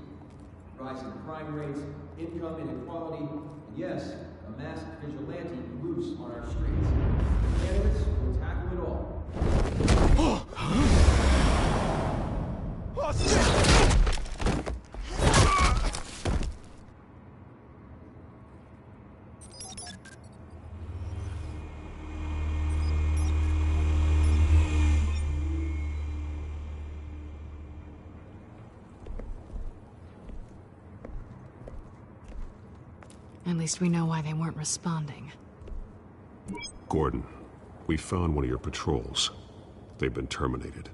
Rising crime rates, income inequality, and yes, a masked vigilante loose on our streets. The candidates will tackle it all. Oh, shit! At least we know why they weren't responding. Gordon, we found one of your patrols. They've been terminated.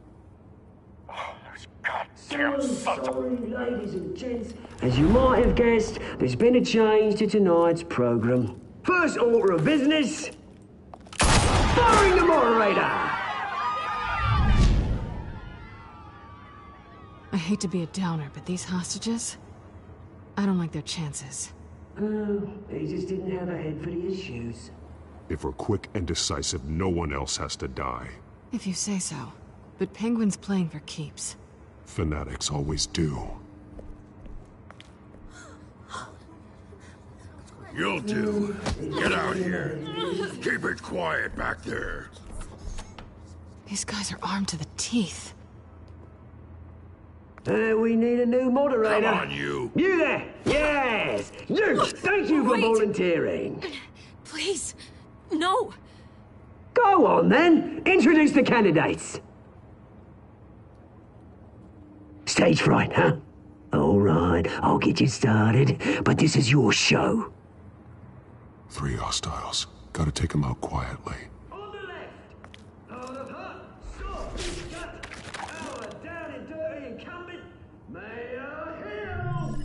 Oh, those goddamn sorry, ladies and gents. As you might have guessed, there's been a change to tonight's program. First order of business, firing the moderator! I hate to be a downer, but these hostages? I don't like their chances. Oh, he just didn't have a head for the issues. If we're quick and decisive, no one else has to die. If you say so. But Penguin's playing for keeps. Fanatics always do. You'll do. Get out here. Keep it quiet back there. These guys are armed to the teeth. We need a new moderator. Come on, you. You there! Yes! You! Thank you for volunteering. Please, no. Go on, then. Introduce the candidates. Stage fright, huh? All right, I'll get you started, but this is your show. 3 hostiles. Gotta take them out quietly. On the left, out of hot, soft, we've got our down and dirty incumbent, Mayor Hill.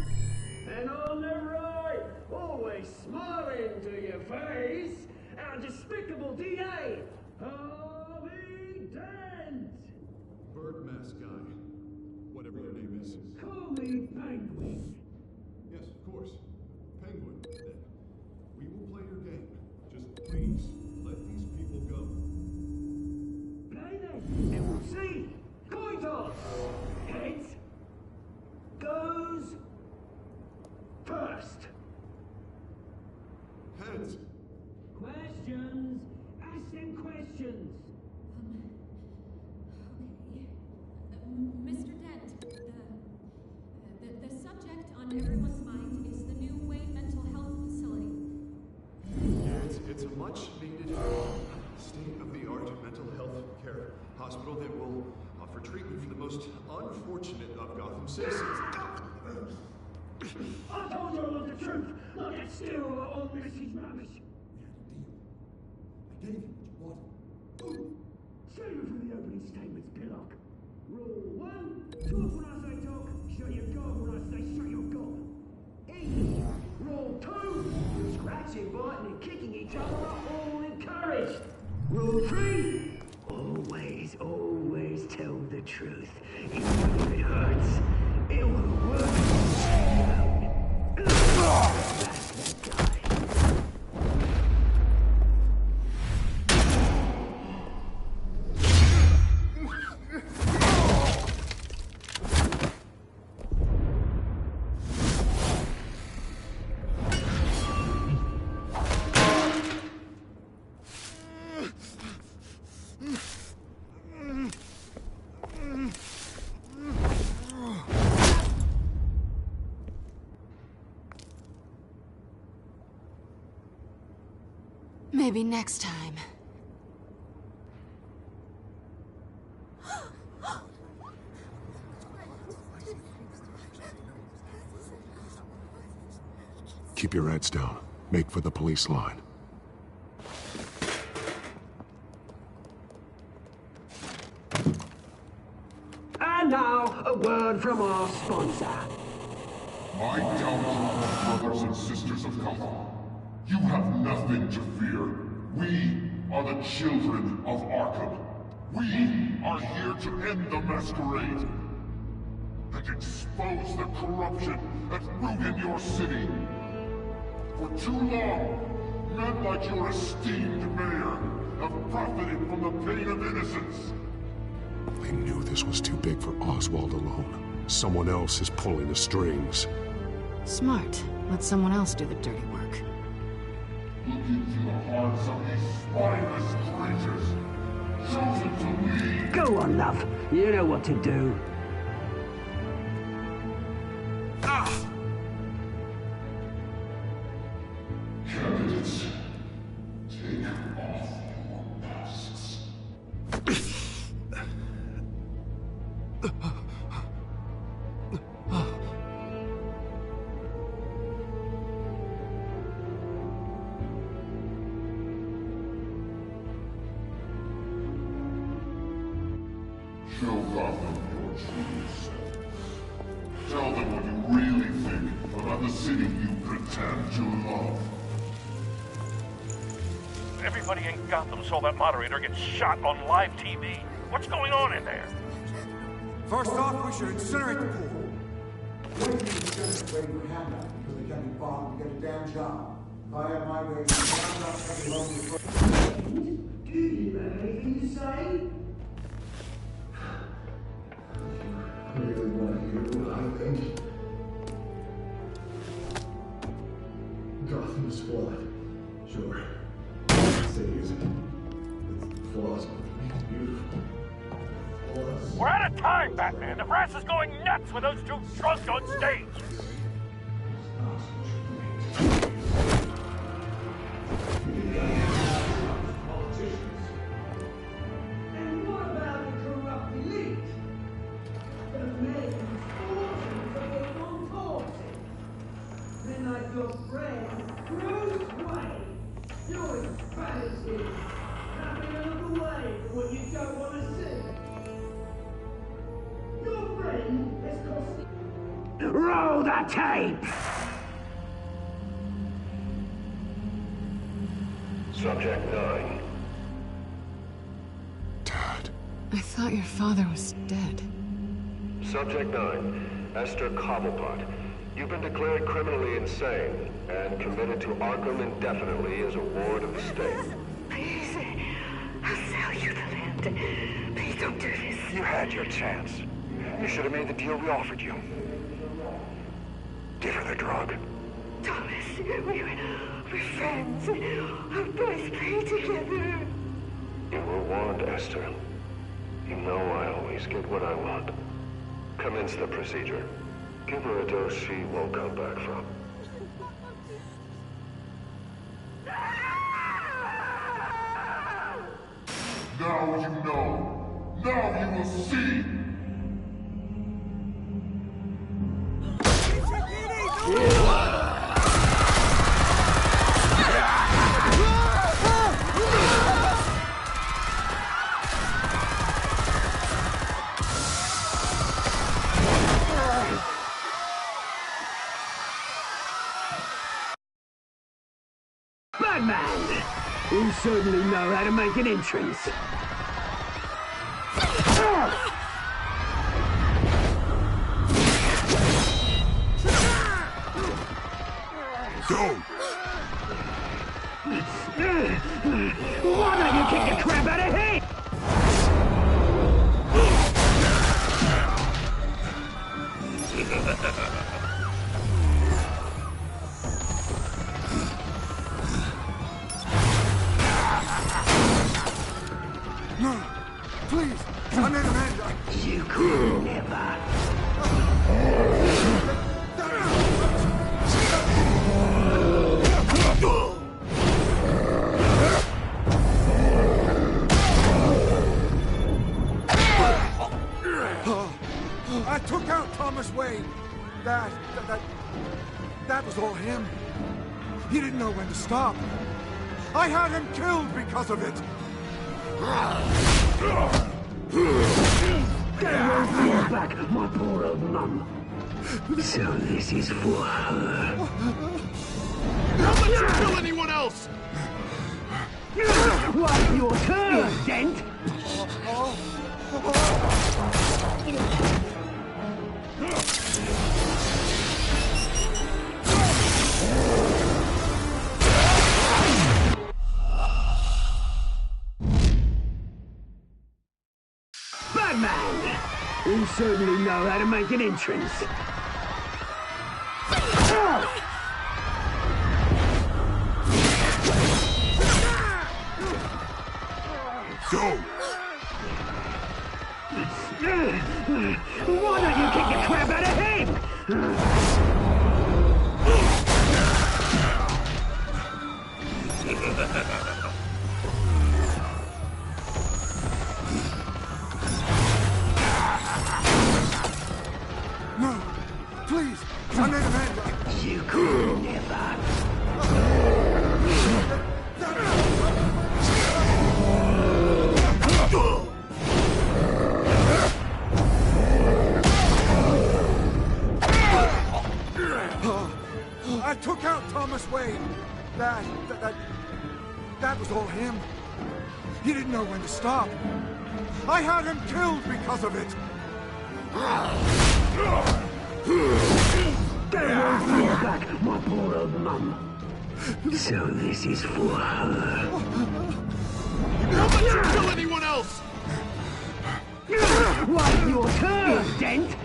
And on the right, always smiling to your face, our despicable DA, Harvey Dent. names. Call me Penguin. Yes, of course. Penguin, then. We will play your game. Just please, let these people go. Play then, and we'll see. Coin toss. Heads goes first. Heads. Questions. Ask them questions. Mr. Dent, the subject on everyone's mind is the new Wayne Mental Health Facility. Yeah, it's a much-needed, state-of-the-art mental health care hospital that will offer treatment for the most unfortunate of Gotham citizens. I told you all the truth. Look at still all this is rubbish. I gave you what you wanted. Save it for the opening statements, Pillock. Rule 1, talk when I say talk, shut your gob when I say shut your gob. Easy. Rule 2, scratching, biting and kicking each other are all encouraged. Rule 3, always tell the truth. Even if it hurts, it will work. That's the guy. Maybe next time. Keep your heads down. Make for the police line. And now, a word from our sponsor. My downfall, brothers and sisters of Gotham. You have nothing to fear. We are the children of Arkham. We are here to end the masquerade and expose the corruption at root in your city. For too long, men like your esteemed mayor have profited from the pain of innocence. They knew this was too big for Oswald alone. Someone else is pulling the strings. Smart. Let someone else do the dirty work. Look into the hearts of these spineless creatures, chosen to lead. Go on, love. You know what to do. Candidates, take off your masks. Show Gotham your true self. Tell them what you really think about the city you pretend to love. Everybody in Gotham saw that moderator get shot on live TV. What's going on in there? First off, we should incinerate the pool. Wait till you incinerate your hand out because they can't be bothered to get a damn job. If I had my way, I'm not coming home with... Do you have anything to say? I really want to hear what I think. Gotham is flawed. Sure. City isn't. With flaws, but it makes it beautiful. Flaws. We're out of time, Batman. The press is going nuts with those two drunks on stage. And what about the corrupt elite? The men fortunes of their own forces. Men like your friend, Bruce Wayne. You're as bad as him. Having a look away from what you don't want to see. Your friend has cost... Roll the tape! Subject 9. I thought your father was dead. Subject 9. Esther Cobblepot, you've been declared criminally insane and committed to Arkham indefinitely as a ward of the state. Please, I'll sell you the land. Please don't do this. You had your chance. You should have made the deal we offered you. Give her the drug. Thomas, we're friends. Our boys play together. You were warned, Esther. You know I always get what I want. Commence the procedure. Give her a dose she won't come back from. Now you know. Now you will see. Batman! You certainly know how to make an entrance. Go! Why don't you kick the crap out of him? No, please, I made an end. You could never. I took out Thomas Wayne. That was all him. He didn't know when to stop. I had him killed because of it. They won't bring back my poor old mum. So this is for her. Don't let you kill anyone else! What's your turn, Dent? Batman! You certainly know how to make an entrance. Go! Why don't you kick the crap out of him? No, please, I made an end. You could never. I took out Thomas Wayne. That was all him. He didn't know when to stop. I had him killed because of it. They won't bring back my poor old mum. So this is for her. Don't let you kill anyone else! What's your turn, Dent?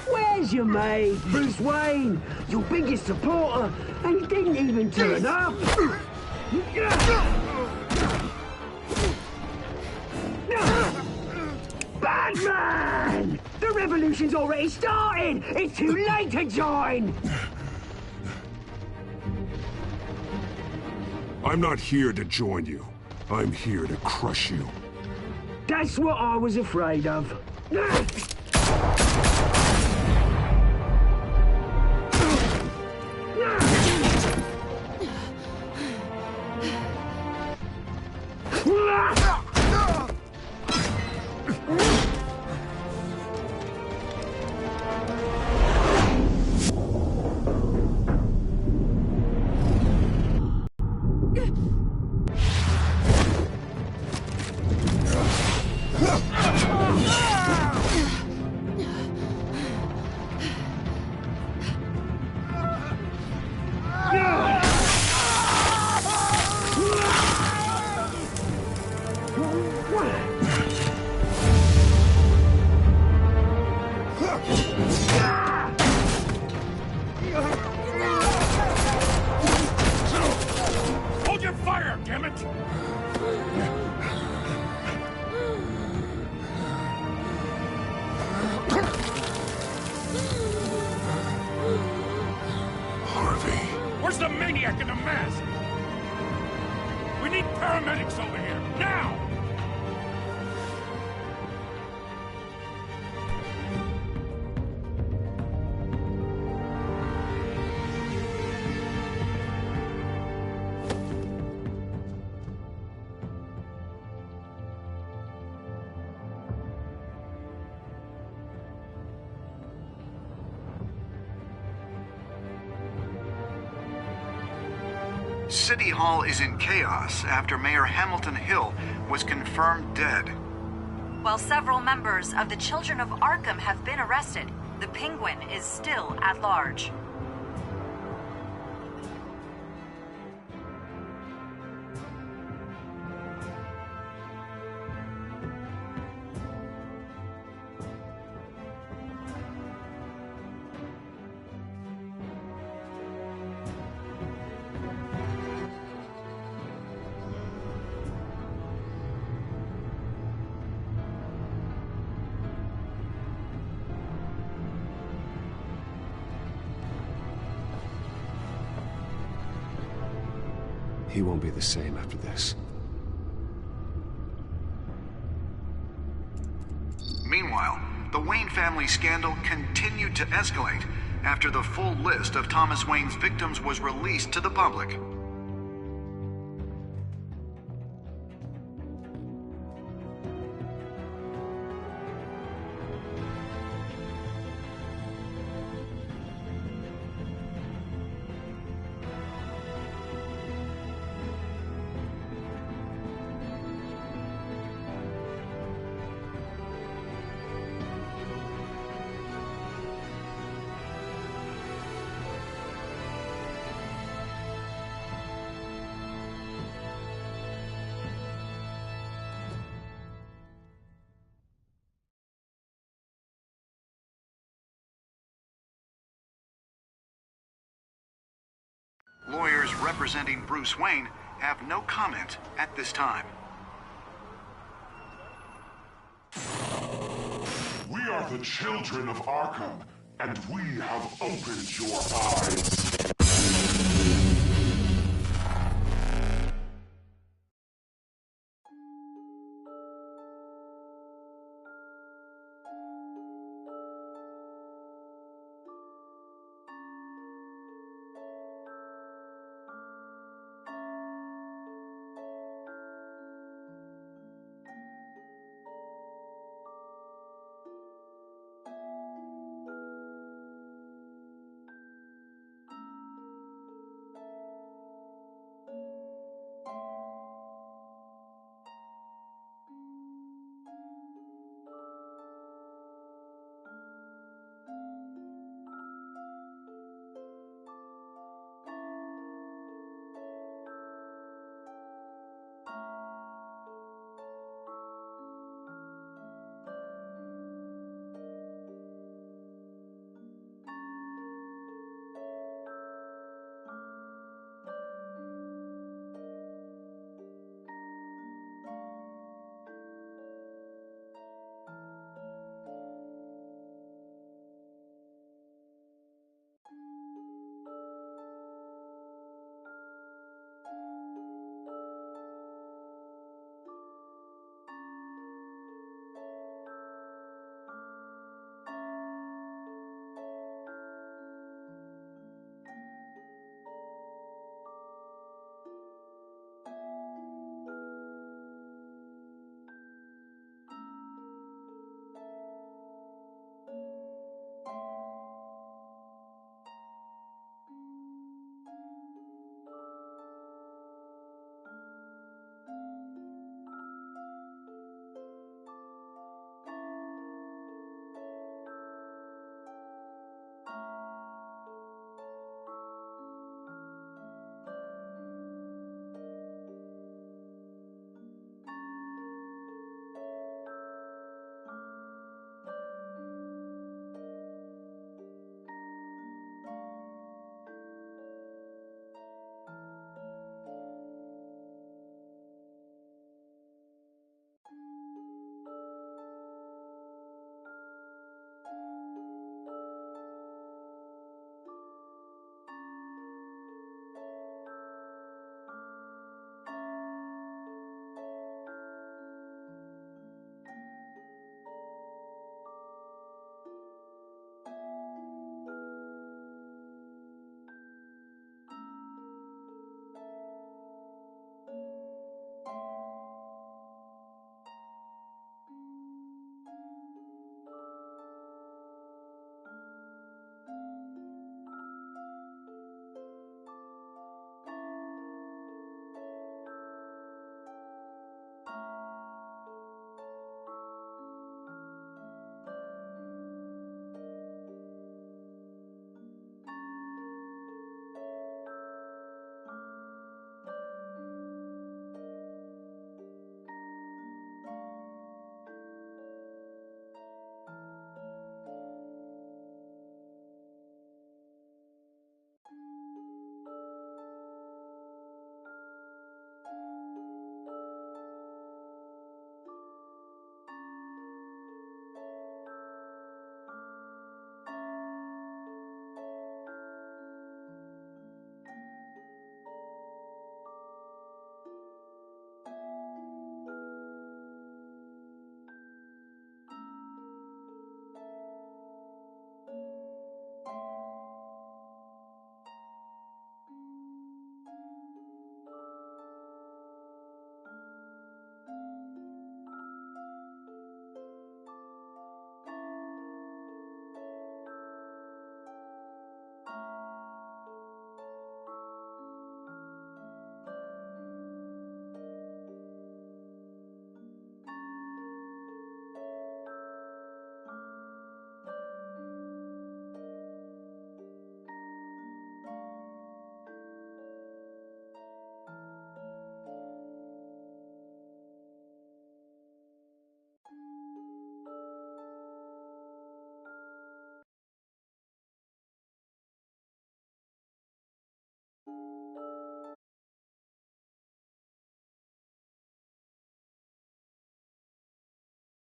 Where's your mate, Bruce Wayne? Your biggest supporter, and he didn't even turn up. Batman! The revolution's already started! It's too late to join! I'm not here to join you. I'm here to crush you. That's what I was afraid of. the maniac in the mask? We need paramedics over here, now! City Hall is in chaos after Mayor Hamilton Hill was confirmed dead. While several members of the Children of Arkham have been arrested, the Penguin is still at large. He won't be the same after this. Meanwhile, the Wayne family scandal continued to escalate after the full list of Thomas Wayne's victims was released to the public. Lawyers representing Bruce Wayne have no comment at this time. We are the children of Arkham, and we have opened your eyes.